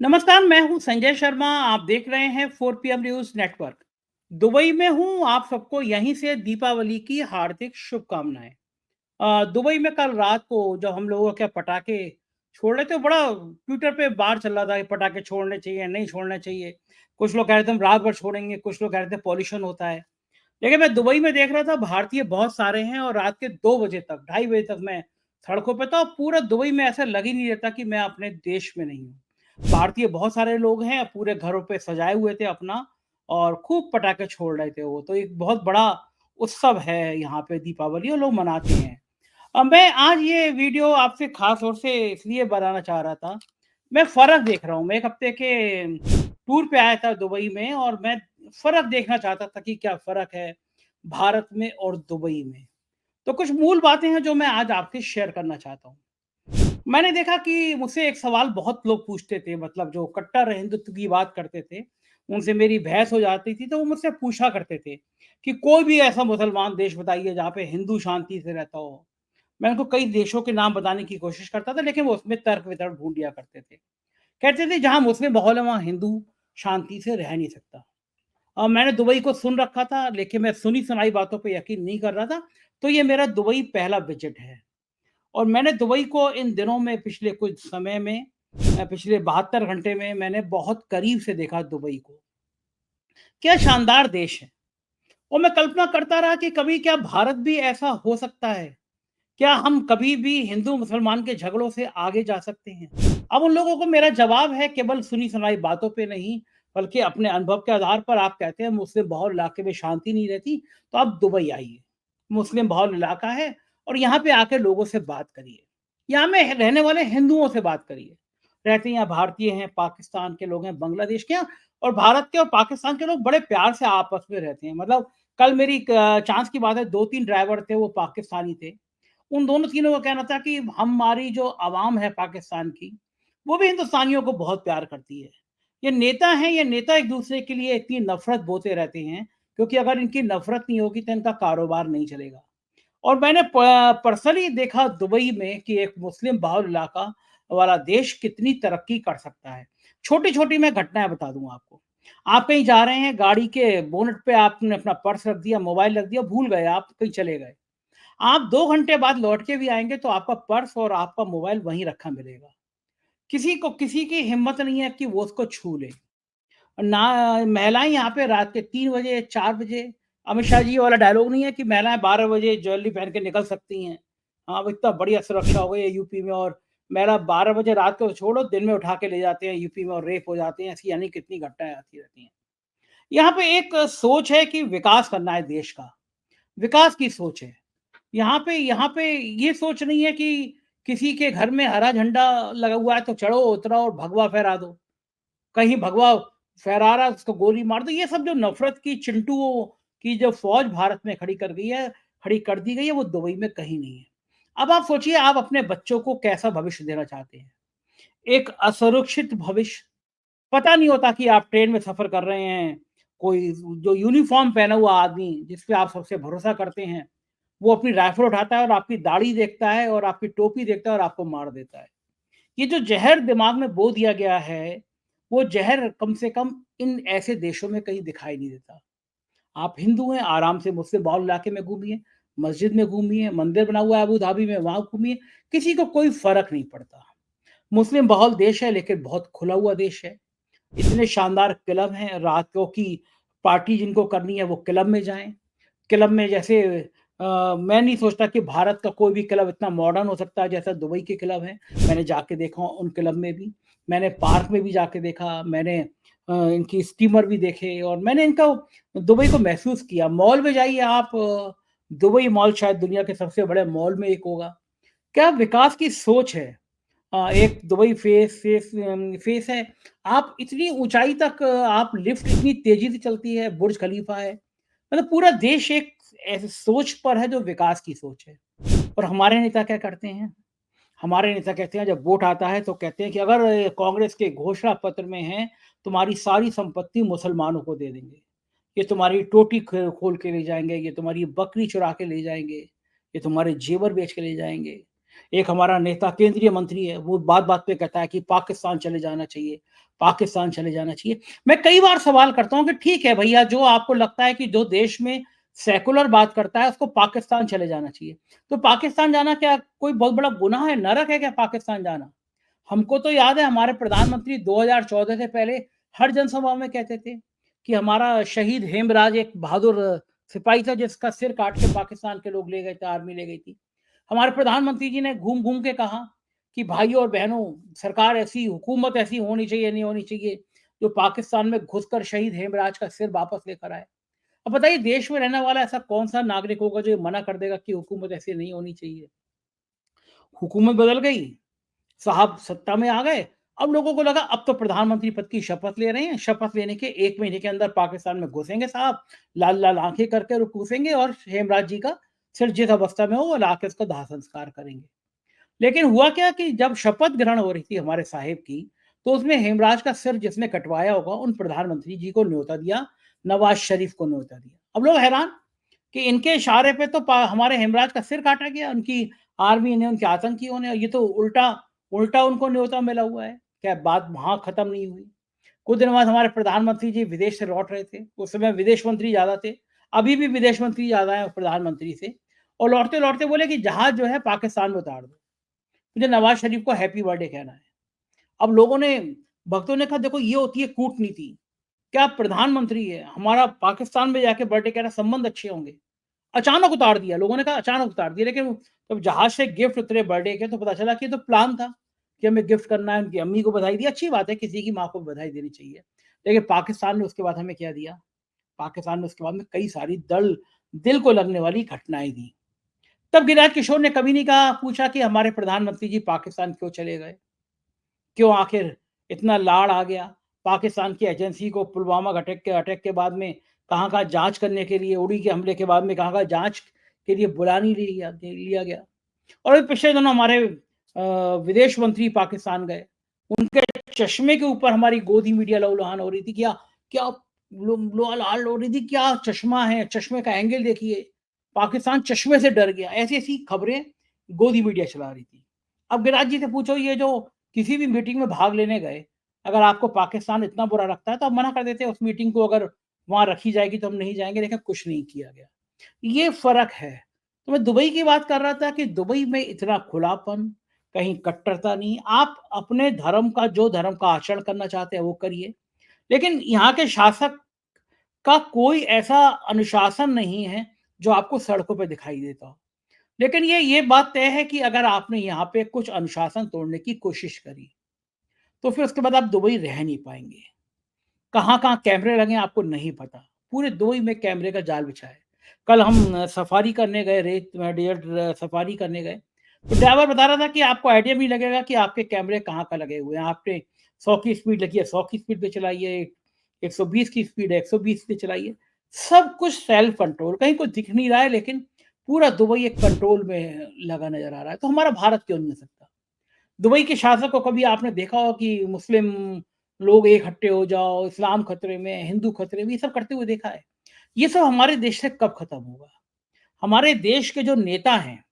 नमस्कार, मैं हूँ संजय शर्मा। आप देख रहे हैं 4 PM न्यूज़ नेटवर्क। दुबई में हूँ, आप सबको यहीं से दीपावली की हार्दिक शुभकामनाएँ। दुबई में कल रात को जब हम लोगों के पटाखे छोड़ रहे थे, बड़ा ट्विटर पे बार चल रहा था कि पटाखे छोड़ने चाहिए, नहीं छोड़ने चाहिए। कुछ लोग कह रहे थे हम रात भर छोड़ेंगे, कुछ लोग कह रहे थे पॉल्यूशन होता है। लेकिन मैं दुबई में देख रहा था भारतीय बहुत सारे हैं और रात के 2 बजे तक, ढाई बजे तक मैं सड़कों पे था और पूरा दुबई में ऐसा लग ही नहीं रहता कि मैं अपने देश में नहीं हूँ। भारतीय बहुत सारे लोग हैं, पूरे घरों पे सजाए हुए थे अपना और खूब पटाखे छोड़ रहे थे वो। तो एक बहुत बड़ा उत्सव है यहाँ पे दीपावली और लोग मनाते हैं। मैं आज ये वीडियो आपसे ख़ास तौर से इसलिए बनाना चाह रहा था, मैं फ़र्क देख रहा हूँ। मैं 1 हफ़्ते के टूर पे आया था दुबई में और मैं फ़र्क देखना चाहता था कि क्या फ़र्क है भारत में और दुबई में। तो कुछ मूल बातें हैं जो मैं आज आपसे शेयर करना चाहता हूँ। मैंने देखा कि मुझसे एक सवाल बहुत लोग पूछते थे, मतलब जो कट्टर हिंदुत्व की बात करते थे, उनसे मेरी बहस हो जाती थी तो वो मुझसे पूछा करते थे कि कोई भी ऐसा मुसलमान देश बताइए जहाँ पे हिंदू शांति से रहता हो। मैं उनको कई देशों के नाम बताने की कोशिश करता था, लेकिन वो उसमें तर्क-वितर्क ढूँढ लिया करते थे। कहते थे जहाँ मुस्लिम माहौल है वहाँ हिंदू शांति से रह नहीं सकता। मैंने दुबई को सुन रखा था, लेकिन मैं सुनी-सुनाई बातों पे यकीन नहीं कर रहा था, तो ये मेरा दुबई पहला विज़िट है। और मैंने दुबई को इन दिनों में पिछले कुछ समय में पिछले 72 घंटे में मैंने बहुत करीब से देखा दुबई को। क्या शानदार देश है। और मैं कल्पना करता रहा कि कभी क्या भारत भी ऐसा हो सकता है? क्या हम कभी भी हिंदू-मुसलमान के झगड़ों से आगे जा सकते हैं? अब उन लोगों को मेरा जवाब है, केवल सुनी-सुनाई बातों पे नहीं, बल्कि अपने अनुभव के आधार पर। आप कहते हैं मुस्लिम बहुल इलाके में शांति नहीं रहती, तो आप दुबई आइए। मुस्लिम बहुल इलाका है और यहाँ पे आके लोगों से बात करिए। यहाँ में रहने वाले हिंदुओं से बात करिए। रहते यहाँ भारतीय हैं, पाकिस्तान के लोग हैं, बांग्लादेश के हैं और भारत के और पाकिस्तान के लोग बड़े प्यार से आपस में रहते हैं। मतलब कल मेरी चाँस की बात है, 2-3 ड्राइवर थे, वो पाकिस्तानी थे। उन दोनों तीनों का कहना था कि हमारी जो आवाम है पाकिस्तान की, वो भी हिंदुस्तानियों को बहुत प्यार करती है। ये नेता हैं, ये नेता एक-दूसरे के लिए इतनी नफ़रत बोते रहते हैं, क्योंकि अगर इनकी नफ़रत नहीं होगी तो इनका कारोबार नहीं चलेगा। और मैंने पर्सनली देखा दुबई में कि एक मुस्लिम बहुल इलाका वाला देश कितनी तरक्की कर सकता है। छोटी-छोटी मैं घटनाएँ बता दूँ आपको। आप कहीं जा रहे हैं, गाड़ी के बोनेट पे आपने अपना पर्स रख दिया, मोबाइल रख दिया, भूल गए, आप कहीं चले गए। आप 2 घंटे बाद लौट के भी आएँगे तो आपका पर्स और आपका मोबाइल वहीं रखा मिलेगा। किसी की हिम्मत नहीं है कि वो उसको छू ले। ना महिलाएँ यहाँ पे रात के 3 बजे, 4 बजे, अमित शाह जी वाला डायलॉग नहीं है कि महिलाएँ 12 बजे ज्वेलरी पहन के निकल सकती हैं। हाँ, अब इतना बढ़िया सुरक्षा हो गई है यूपी में और महिला 12 बजे रात को तो छोड़ो, दिन में उठा के ले जाते हैं यूपी में और रेप हो जाते हैं। ऐसी यानी कितनी घटनाएँ आती रहती हैं। यहाँ पे एक सोच है कि विकास करना है देश का, विकास की सोच है। यहाँ पे ये सोच नहीं है कि किसी के घर में हरा झंडा लगा हुआ है तो चढ़ो, उतरो और भगवा फहरा दो। कहीं भगवा फहरा रहा है उसको गोली मार दो। ये सब जो नफ़रत की चिंटुओं की जो फ़ौज भारत में खड़ी कर दी गई है, वो दुबई में कहीं नहीं है। अब आप सोचिए, आप अपने बच्चों को कैसा भविष्य देना चाहते हैं? एक असुरक्षित भविष्य। पता नहीं होता कि आप ट्रेन में सफ़र कर रहे हैं, कोई जो यूनिफ़ॉर्म पहना हुआ आदमी जिस पे आप सबसे भरोसा करते हैं, वो अपनी राइफ़ल उठाता है और आपकी दाढ़ी देखता है और आपकी टोपी देखता है और आपको मार देता है। ये जो ज़हर दिमाग में बो दिया गया है, वो ज़हर कम से कम इन ऐसे देशों में कहीं दिखाई नहीं देता। आप हिंदू हैं, आराम से मुस्लिम बहुल इलाके में घूमिए, मस्जिद में घूमिए, मंदिर बना हुआ है अबू धाबी में, वहाँ घूमिए, किसी को कोई फ़र्क नहीं पड़ता। मुस्लिम बहुल देश है लेकिन बहुत खुला हुआ देश है। इतने शानदार क्लब हैं, रातों की पार्टी जिनको करनी है वो क्लब में जाएँ। क्लब में जैसे मैं नहीं सोचता कि भारत का कोई भी क्लब इतना मॉडर्न हो सकता है जैसा दुबई के क्लब हैं। मैंने जाके देखा उन क्लब में भी, मैंने पार्क में भी जाके देखा, मैंने इनकी स्टीमर भी देखे और मैंने इनका दुबई को महसूस किया। मॉल में जाइए आप, दुबई मॉल शायद दुनिया के सबसे बड़े मॉल में एक होगा। क्या विकास की सोच है। एक दुबई फेस है। आप इतनी ऊँचाई तक आप लिफ्ट इतनी तेज़ी से चलती है, बुर्ज खलीफा है। मतलब पूरा देश एक ऐसी सोच पर है जो विकास की सोच है। और हमारे नेता क्या करते हैं? हमारे नेता कहते हैं जब वोट आता है तो कहते हैं कि अगर कांग्रेस के घोषणा पत्र में है, तुम्हारी सारी संपत्ति मुसलमानों को दे देंगे। ये तुम्हारी टोटी खोल के ले जाएँगे, ये तुम्हारी बकरी चुरा के ले जाएँगे, ये तुम्हारे जेवर बेच के ले जाएँगे। एक हमारा नेता केंद्रीय मंत्री है, वो बात-बात पे कहता है कि पाकिस्तान चले जाना चाहिए, पाकिस्तान चले जाना चाहिए। मैं कई बार सवाल करता हूँ कि ठीक है भैया, जो आपको लगता है कि जो देश में सेकुलर बात करता है, उसको पाकिस्तान चले जाना चाहिए। तो पाकिस्तान जाना क्या कोई बहुत बड़ा गुनाह है, नरक है क्या पाकिस्तान जाना? हमको तो याद है हमारे प्रधानमंत्री 2014 से पहले हर जनसभा में कहते थे कि हमारा शहीद हेमराज एक बहादुर सिपाही था जिसका सिर काट के पाकिस्तान के लोग ले गए थे, आर्मी ले गई थी। हमारे प्रधानमंत्री जी ने घूम-घूम के कहा कि भाइयों और बहनों, सरकार ऐसी, हुकूमत ऐसी होनी चाहिए, नहीं होनी चाहिए, जो पाकिस्तान में घुसकर शहीद हेमराज का सिर वापस लेकर आए। अब बताइए देश में रहने वाला ऐसा कौन-सा नागरिक होगा जो ये मना कर देगा कि हुकूमत ऐसी नहीं होनी चाहिए? हुकूमत बदल गई, साहब सत्ता में आ गए, अब लोगों को लगा अब तो प्रधानमंत्री पद की शपथ ले रहे हैं, शपथ लेने के 1 महीने के अंदर पाकिस्तान में घुसेंगे साहब, लाल-लाल आँखें करके और घुसेंगे और हेमराज जी का सिर जिस अवस्था में हो वो लाके उसका दाह संस्कार करेंगे। लेकिन हुआ क्या कि जब शपथ ग्रहण हो रही थी हमारे साहिब की, तो उसमें हेमराज का सिर जिसने कटवाया होगा उन प्रधानमंत्री जी को न्योता दिया, नवाज़ शरीफ को न्योता दिया। अब लोग हैरान कि इनके इशारे पे तो हमारे हेमराज का सिर काटा गया, उनकी आर्मी ने, उनके आतंकियों ने, और ये तो उल्टा उल्टा उनको न्योता मिला हुआ है। क्या बात वहाँ खत्म नहीं हुई? कुछ दिन बाद हमारे प्रधानमंत्री जी विदेश से लौट रहे थे, उस समय विदेश मंत्री ज़्यादा थे, अभी भी विदेश मंत्री ज़्यादा हैं प्रधानमंत्री से, और लौटते-लौटते बोले कि जहाज़ जो है पाकिस्तान में उतार दो, मुझे नवाज़ शरीफ को हैप्पी बर्थडे कहना है। अब लोगों ने, भक्तों ने कहा देखो ये होती है कूटनीति, क्या प्रधानमंत्री है, हमारा पाकिस्तान में जाके बर्थडे कह रहा है, संबंध अच्छे होंगे। अचानक उतार दिया, लोगों ने कहा अचानक उतार दिया, लेकिन जब जहाज से गिफ्ट उतरे बर्थडे के तो पता चला कि ये तो प्लान था कि हमें गिफ्ट करना है, उनकी अम्मी को बधाई दी, अच्छी बात है, किसी की माँ को बधाई देनी चाहिए। लेकिन पाकिस्तान ने उसके बाद हमें क्या दिया? पाकिस्तान ने उसके बाद में कई सारी दिल को लगने वाली घटनाएँ दी। तब गिरिराज किशोर ने कभी नहीं कहा, पूछा कि हमारे प्रधानमंत्री जी पाकिस्तान क्यों चले गए? क्यों आखिर इतना लाड़ आ गया? पाकिस्तान की एजेंसी को पुलवामा अटैक के बाद में कहाँ-कहाँ जाँच करने के लिए, उड़ी के हमले के बाद में कहाँ-कहाँ जाँच के लिए बुला नहीं लिया गया। और अभी पिछले दिनों हमारे विदेश मंत्री पाकिस्तान गए। उनके चश्मे के ऊपर हमारी गोदी मीडिया लहू-लुहान हो रही थी। क्या क्या लो लाल हो रही थी, क्या चश्मा है, चश्मे का एंगल देखिए, पाकिस्तान चश्मे से डर गया। ऐसी-ऐसी खबरें गोदी मीडिया चला रही थी। अब गिरिराज जी से पूछो, ये जो किसी भी मीटिंग में भाग लेने गए, अगर आपको पाकिस्तान इतना बुरा लगता है तो आप मना कर देते, उस मीटिंग को अगर वहाँ रखी जाएगी तो हम नहीं जाएँगे, लेकिन कुछ नहीं किया गया। ये फ़र्क है। तो मैं दुबई की बात कर रहा था कि दुबई में इतना खुलापन, कहीं कट्टरता नहीं। आप अपने धर्म का, जो धर्म का आचरण करना चाहते हैं वो करिए। लेकिन यहाँ के शासक का कोई ऐसा अनुशासन नहीं है जो आपको सड़कों पे दिखाई देता हो। लेकिन ये बात तय है कि अगर आपने यहाँ पे कुछ अनुशासन तोड़ने की कोशिश करी, तो फिर उसके बाद आप दुबई रह नहीं पाएँगे। कहाँ-कहाँ कैमरे लगे हैं आपको नहीं पता। पूरे दुबई में कैमरे का जाल बिछा है। कल हम सफारी करने गए, रेत में डेज़र्ट सफारी करने गए, तो ड्राइवर बता रहा था कि आपको आइडिया भी नहीं लगेगा कि आपके कैमरे कहाँ-कहाँ लगे हुए हैं। आपने 100 की स्पीड लगी है, 100 की स्पीड पे चलाइए, 120 की स्पीड है, 120 पे चलाइए। सब कुछ सेल्फ कंट्रोल, कहीं कुछ दिख नहीं रहा है, लेकिन पूरा दुबई एक कंट्रोल में लगा नज़र आ रहा है। तो हमारा भारत क्यों नहीं हो सकता? दुबई के शासक को कभी आपने देखा हो कि मुस्लिम लोग इकट्ठे हो जाओ, इस्लाम खतरे में, हिंदू खतरे में, ये सब करते हुए देखा है? ये सब हमारे देश से कब खत्म होगा? हमारे देश के जो नेता हैं,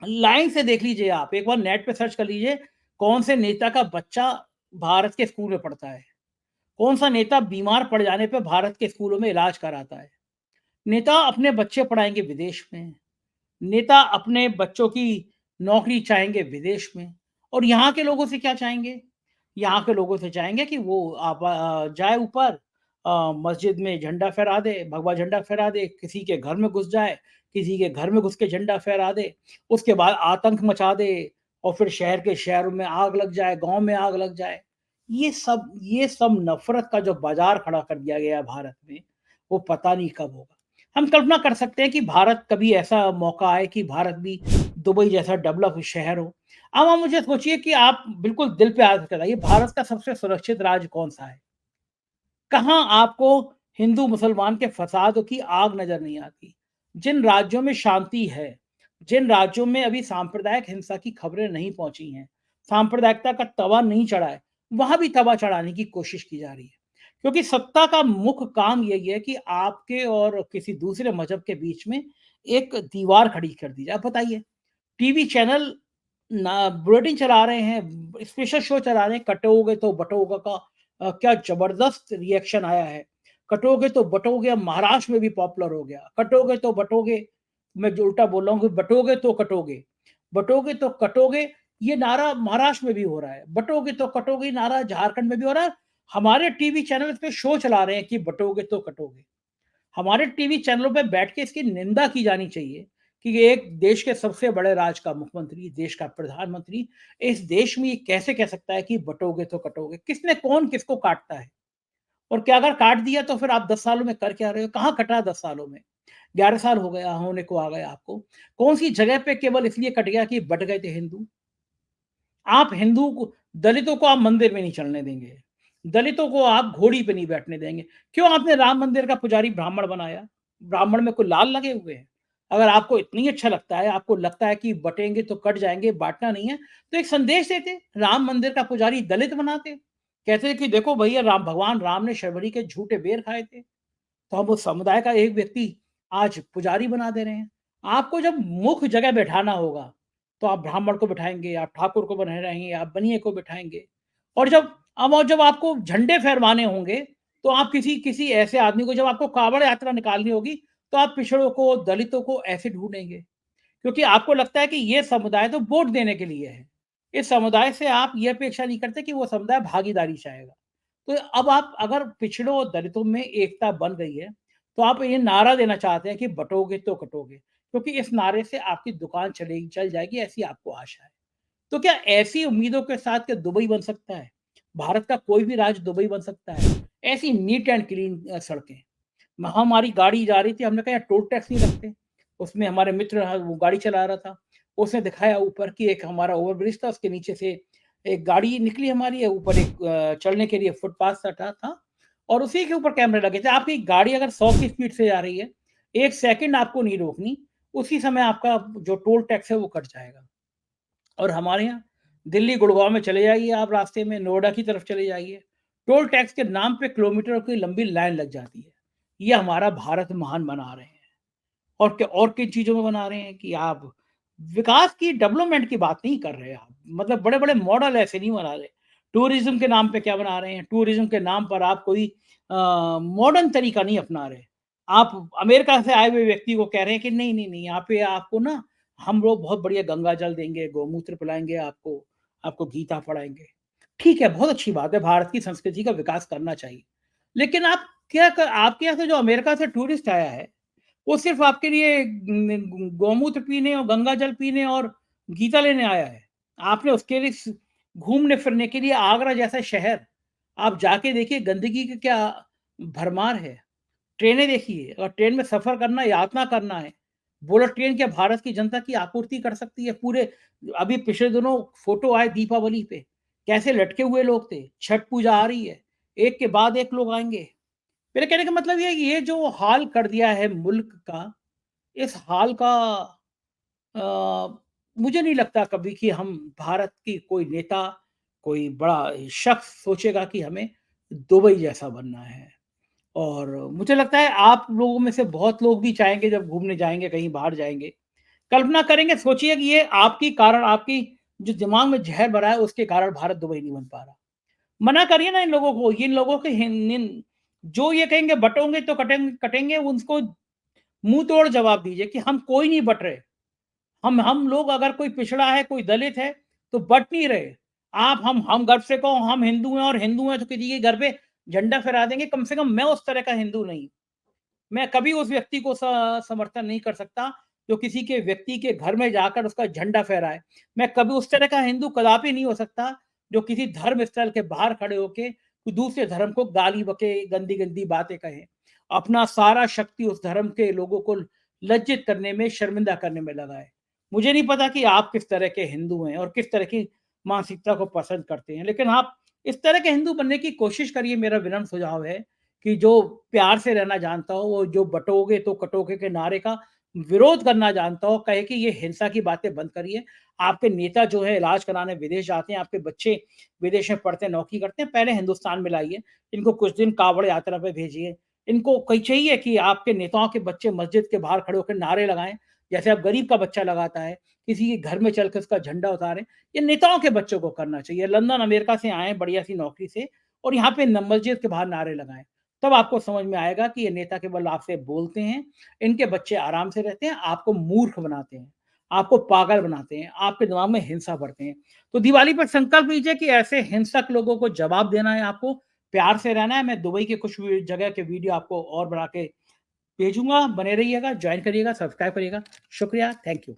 लाइन से देख लीजिए आप, एक बार नेट पे सर्च कर लीजिए, कौन से नेता का बच्चा भारत के स्कूल में पढ़ता है? कौन-सा नेता बीमार पड़ जाने पे भारत के स्कूलों में इलाज कराता है? नेता अपने बच्चे पढ़ाएँगे विदेश में। नेता अपने बच्चों की नौकरी चाहेंगे विदेश में, और यहाँ के लोगों से क्या चाहेंगे? यहाँ के लोगों से चाहेंगे कि वो जाए ऊपर, मस्जिद में झंडा फहरा दे, भगवा झंडा फहरा दे, किसी के घर में घुस जाए, किसी के घर में घुस के झंडा फहरा दे, उसके बाद आतंक मचा दे, और फिर शहरों में आग लग जाए, गाँव में आग लग जाए। ये सब नफ़रत का जो बाज़ार खड़ा कर दिया गया है भारत में, वो पता नहीं कब होगा। हम कल्पना कर सकते हैं कि भारत कभी ऐसा मौका आए कि भारत भी दुबई जैसा डेवलप शहर हो। अब आप मुझे सोचिए कि आप बिल्कुल दिल पे हाथ रख बताइए, भारत का सबसे सुरक्षित राज्य कौन-सा है? कहाँ आपको हिंदू मुसलमान के फसाद की आग नज़र नहीं आती? जिन राज्यों में शांति है, जिन राज्यों में अभी सांप्रदायिक हिंसा की खबरें नहीं पहुँची हैं, सांप्रदायिकता का तवा नहीं चढ़ा है, वहाँ भी तवा चढ़ाने की कोशिश की जा रही है। क्योंकि सत्ता का मुख्य काम यही है कि आपके और किसी दूसरे मज़हब के बीच में एक दीवार खड़ी कर दी जाए। अब बताइए, टीवी चैनल ना बुलेटिन चला रहे हैं, स्पेशल शो चला रहे हैं, कटोगे तो बटोगे का क्या ज़बरदस्त रिएक्शन आया है। कटोगे तो बटोगे अब महाराष्ट्र में भी पॉपुलर हो गया। कटोगे तो बटोगे, मैं जो उल्टा बोल रहा हूँ कि बटोगे तो कटोगे। बटोगे तो कटोगे, ये नारा महाराष्ट्र में भी हो रहा है। बटोगे तो कटोगे नारा झारखंड में भी हो रहा है। हमारे टीवी चैनल पे शो चला रहे हैं कि बटोगे तो कटोगे। हमारे टीवी चैनलों पे बैठ के इसकी निंदा की जानी चाहिए कि एक देश के सबसे बड़े राज्य का मुख्यमंत्री, देश का प्रधानमंत्री इस देश में ये कैसे कह सकता है कि बटोगे तो कटोगे? किसने कौन किसको काटता है? और क्या अगर काट दिया तो फिर आप 10 सालों में कर क्या रहे हो? कहाँ कटा 10 सालों में? 11 साल हो गया होने को आ गया आपको। कौन-सी जगह पे केवल इसलिए कट गया कि बँट गए थे हिंदू? आप हिंदू को दलितों को आप मंदिर में नहीं चलने देंगे। दलितों को आप घोड़ी पे नहीं बैठने देंगे। क्यों आपने राम मंदिर का पुजारी ब्राह्मण बनाया? ब्राह्मण में कोई लाल लगे हुए हैं? अगर आपको इतनी अच्छा लगता है, आपको लगता है कि बटेंगे तो कट जाएँगे, बाँटना नहीं है, तो एक संदेश देते। राम मंदिर का पुजारी दलित बनाते। कहते कि देखो भैया राम भगवान राम ने शबरी के झूठे बेर खाए थे। तो हम उस समुदाय का एक व्यक्ति आज पुजारी बना दे रहे हैं। आपको जब मुख्य जगह बैठाना होगा, तो आप ब्राह्मण को बिठाएँगे, आप ठाकुर को बनाएँगे, आप बनिए को बिठाएँगे। और जब आपको झंडे फहरवाने होंगे, तो आप किसी किसी ऐसे आदमी को जब आपको कावड़ यात्रा निकालनी होगी, तो आप पिछड़ों को, दलितों को ऐसे ढूँढेंगे। क्योंकि आपको लगता है कि ये समुदाय तो वोट देने के लिए है। इस समुदाय से आप ये अपेक्षा नहीं करते कि वो समुदाय भागीदारी चाहेगा। तो अब आप अगर पिछड़ों और दलितों में एकता बन गई है, तो आप ये नारा देना चाहते हैं कि बँटोगे तो कटोगे, क्योंकि इस नारे से आपकी दुकान चल जाएगी ऐसी आपको आशा है। तो क्या ऐसी उम्मीदों के साथ क्या दुबई बन सकता है? भारत का कोई भी राज्य दुबई बन सकता है? ऐसी नीट एंड क्लीन सड़कें। हमारी गाड़ी जा रही थी, हमने कहा यार टोल टैक्स नहीं लगते। उसमें हमारे मित्र वो गाड़ी चला रहा था, उसने दिखाया ऊपर कि एक हमारा ओवरब्रिज था, उसके नीचे से एक गाड़ी निकली हमारी, ऊपर एक चलने के लिए फुटपाथ था और उसी के ऊपर कैमरे लगे थे। आपकी गाड़ी अगर 100 की स्पीड से जा रही है, 1 सेकंड आपको नहीं रोकनी, उसी समय आपका जो टोल टैक्स है वो कट जाएगा। और हमारे यहाँ दिल्ली, गुड़गाँव में चले जाइए आप रास्ते में, नोएडा की तरफ चले जाइए, टोल टैक्स के नाम पे किलोमीटरों की लंबी लाइन लग जाती है। ये हमारा भारत महान बना रहे हैं। और किन चीज़ों में बना रहे हैं कि आप विकास की डेवलपमेंट की बात नहीं कर रहे आप। मतलब बड़े-बड़े मॉडल ऐसे नहीं बना रहे। टूरिज़्म के नाम पे क्या बना रहे हैं? टूरिज़्म के नाम पर आप कोई मॉडर्न तरीका नहीं अपना रहे। आप अमेरिका से आए हुए व्यक्ति को कह रहे हैं कि नहीं, नहीं, नहीं, यहाँ पे आपको ना हम लोग बहुत बढ़िया गंगा जल देंगे, गौमूत्र पिलाएँगे आपको, आपको गीता पढ़ाएँगे। ठीक है, बहुत अच्छी बात है, भारत की संस्कृति का विकास करना चाहिए। लेकिन आपके यहाँ से जो अमेरिका से टूरिस्ट आया है, वो सिर्फ़ आपके लिए गौमूत्र पीने और गंगा जल पीने और गीता लेने आया है। आपने उसके लिए घूमने-फिरने के लिए आगरा जैसा शहर आप जाके देखिए गंदगी का क्या भरमार है। ट्रेनें देखिए, अगर ट्रेन में सफ़र करना, यातना करना है, बुलेट ट्रेन क्या भारत की जनता की आपूर्ति कर सकती है? पूरे अभी पिछले दिनों फ़ोटो आए दीपावली पे, कैसे लटके हुए लोग थे। छठ पूजा आ रही है, एक के बाद एक लोग आएँगे। मेरे कहने का मतलब ये है कि ये जो हाल कर दिया है मुल्क का, इस हाल का अ, मुझे नहीं लगता कभी कि हम भारत की कोई नेता, कोई बड़ा शख्स सोचेगा कि हमें दुबई जैसा बनना है। और मुझे लगता है आप लोगों में से बहुत लोग भी चाहेंगे जब घूमने जाएँगे, कहीं बाहर जाएँगे, कल्पना करेंगे, सोचिए कि ये आपकी कारण आपकी जो दिमाग में ज़हर भरा है उसके कारण भारत दुबई नहीं बन पा रहा। मना करिए ना इन लोगों को, इन लोगों के हिन निन जो ये कहेंगे बँटोगे तो कटेंगे उनको मुँह तोड़ जवाब दीजिए कि हम कोई नहीं बँट रहे। हम लोग अगर कोई पिछड़ा है, कोई दलित है, तो बँट नहीं रहे। आप हम गर्व से कहो हम हिंदू हैं और हिंदू हैं तो किसी के घर पे झंडा फहरा देंगे, कम से कम मैं उस तरह का हिंदू नहीं। मैं कभी उस व्यक्ति को समर्थन नहीं कर सकता, जो किसी के व्यक्ति के घर में जाकर उसका झंडा फहराए। मैं कभी उस तरह का हिंदू कदापि नहीं हो सकता, जो किसी धर्म स्थल के बाहर खड़े होके कोई दूसरे धर्म को गाली बके, गंदी-गंदी बातें कहे। अपना सारा शक्ति उस धर्म के लोगों को लज्जित करने में, शर्मिंदा करने में लगाए। मुझे नहीं पता कि आप किस तरह के हिंदू हैं और किस तरह की मानसिकता को पसंद करते हैं, लेकिन आप इस तरह के हिंदू बनने की कोशिश करिए, मेरा विनम्र सुझाव है। कि जो प्यार से रहना जानता हो, वो जो बटोगे तो कटोगे के नारे का विरोध करना जानता हो, कहे कि ये हिंसा की बातें बंद करिए। आपके नेता जो है इलाज कराने विदेश जाते हैं, आपके बच्चे विदेश में पढ़ते हैं, नौकरी करते हैं, पहले हिंदुस्तान में लाइए। इनको कुछ दिन कावड़ यात्रा पे भेजिए। इनको कहीं चाहिए कि आपके नेताओं के बच्चे मस्जिद के बाहर खड़े होकर नारे लगाएँ, जैसे अब गरीब का बच्चा लगाता है, किसी के घर में चल के उसका झंडा उतारें, ये नेताओं के बच्चों को करना चाहिए। लंदन, अमेरिका से आए हैं बढ़िया-सी नौकरी से और यहाँ पे न मस्जिद के बाहर नारे लगाएँ। तब आपको समझ में आएगा कि ये नेता केवल आपसे बोलते हैं, इनके बच्चे आराम से रहते हैं, आपको मूर्ख बनाते हैं, आपको पागल बनाते हैं, आपके दिमाग में हिंसा भरते हैं। तो दिवाली पर संकल्प लीजिए कि ऐसे हिंसक लोगों को जवाब देना है आपको, प्यार से रहना है। मैं दुबई के कुछ जगह के वीडियो आपको और बना के भेजूँगा, बने रहिएगा, जॉइन करिएगा, सब्सक्राइब करिएगा। शुक्रिया, थैंक यू।